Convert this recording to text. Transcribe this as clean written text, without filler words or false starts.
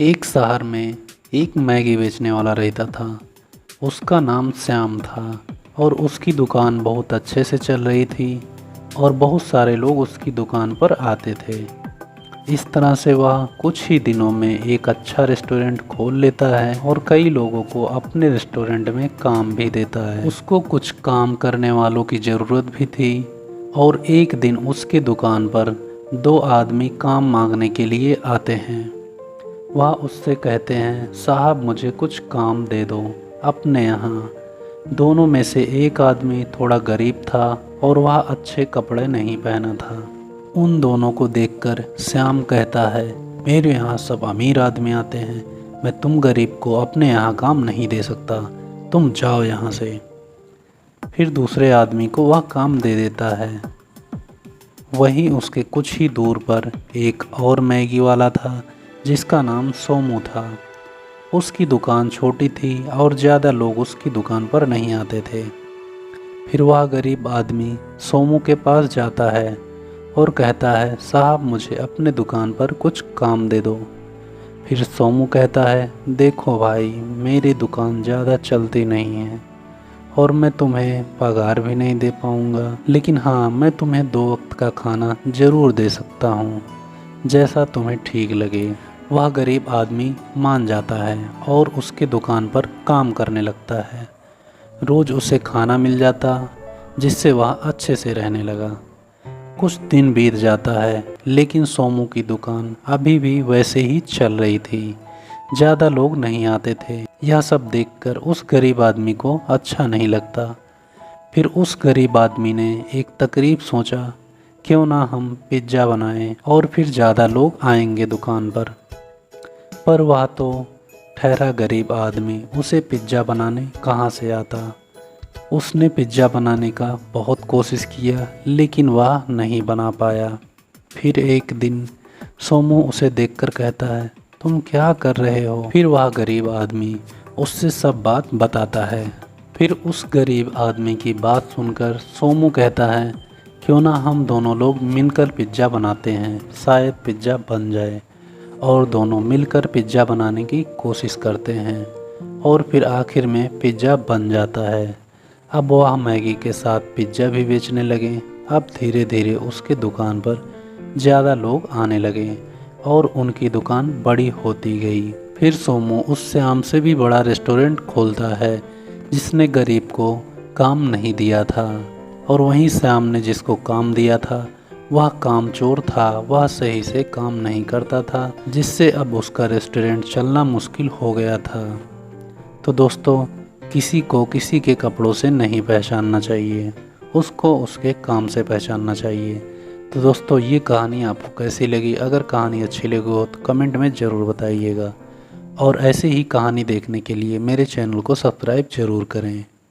एक शहर में एक मैगी बेचने वाला रहता था। उसका नाम श्याम था और उसकी दुकान बहुत अच्छे से चल रही थी और बहुत सारे लोग उसकी दुकान पर आते थे। इस तरह से वह कुछ ही दिनों में एक अच्छा रेस्टोरेंट खोल लेता है और कई लोगों को अपने रेस्टोरेंट में काम भी देता है। उसको कुछ काम करने वालों की ज़रूरत भी थी और एक दिन उसके दुकान पर दो आदमी काम मांगने के लिए आते हैं। वह उससे कहते हैं, साहब मुझे कुछ काम दे दो अपने यहाँ। दोनों में से एक आदमी थोड़ा गरीब था और वह अच्छे कपड़े नहीं पहना था। उन दोनों को देखकर श्याम कहता है, मेरे यहाँ सब अमीर आदमी आते हैं, मैं तुम गरीब को अपने यहाँ काम नहीं दे सकता, तुम जाओ यहाँ से। फिर दूसरे आदमी को वह काम दे देता है। वहीं उसके कुछ ही दूर पर एक और मैगी वाला था जिसका नाम सोमू था। उसकी दुकान छोटी थी और ज़्यादा लोग उसकी दुकान पर नहीं आते थे। फिर वह गरीब आदमी सोमू के पास जाता है और कहता है, साहब मुझे अपने दुकान पर कुछ काम दे दो। फिर सोमू कहता है, देखो भाई, मेरी दुकान ज़्यादा चलती नहीं है और मैं तुम्हें पगार भी नहीं दे पाऊँगा, लेकिन हाँ, मैं तुम्हें 2 वक्त का खाना ज़रूर दे सकता हूँ, जैसा तुम्हें ठीक लगे। वह गरीब आदमी मान जाता है और उसके दुकान पर काम करने लगता है। रोज़ उसे खाना मिल जाता जिससे वह अच्छे से रहने लगा। कुछ दिन बीत जाता है लेकिन सोमू की दुकान अभी भी वैसे ही चल रही थी। ज़्यादा लोग नहीं आते थे। यह सब देखकर उस गरीब आदमी को अच्छा नहीं लगता। फिर उस गरीब आदमी ने एक तकरीब सोचा, क्यों ना हम पिज़्ज़ा बनाएं और फिर ज़्यादा लोग आएंगे दुकान पर वह तो ठहरा गरीब आदमी, उसे पिज़्ज़ा बनाने कहाँ से आता। उसने पिज़्ज़ा बनाने का बहुत कोशिश किया लेकिन वह नहीं बना पाया। फिर एक दिन सोमू उसे देखकर कहता है, तुम क्या कर रहे हो। फिर वह गरीब आदमी उससे सब बात बताता है। फिर उस गरीब आदमी की बात सुनकर सोमू कहता है, क्यों ना हम दोनों लोग मिलकर पिज़्ज़ा बनाते हैं, शायद पिज़्ज़ा बन जाए। और दोनों मिलकर पिज़्ज़ा बनाने की कोशिश करते हैं और फिर आखिर में पिज़्ज़ा बन जाता है। अब वह मैगी के साथ पिज़्ज़ा भी बेचने लगे। अब धीरे धीरे उसके दुकान पर ज़्यादा लोग आने लगे और उनकी दुकान बड़ी होती गई। फिर सोमू उस श्याम से भी बड़ा रेस्टोरेंट खोलता है जिसने गरीब को काम नहीं दिया था, और वहीं श्याम ने जिसको काम दिया था वह कामचोर था। वह सही से काम नहीं करता था जिससे अब उसका रेस्टोरेंट चलना मुश्किल हो गया था। तो दोस्तों, किसी को किसी के कपड़ों से नहीं पहचानना चाहिए, उसको उसके काम से पहचानना चाहिए। तो दोस्तों, ये कहानी आपको कैसी लगी? अगर कहानी अच्छी लगी हो तो कमेंट में ज़रूर बताइएगा और ऐसे ही कहानी देखने के लिए मेरे चैनल को सब्सक्राइब ज़रूर करें।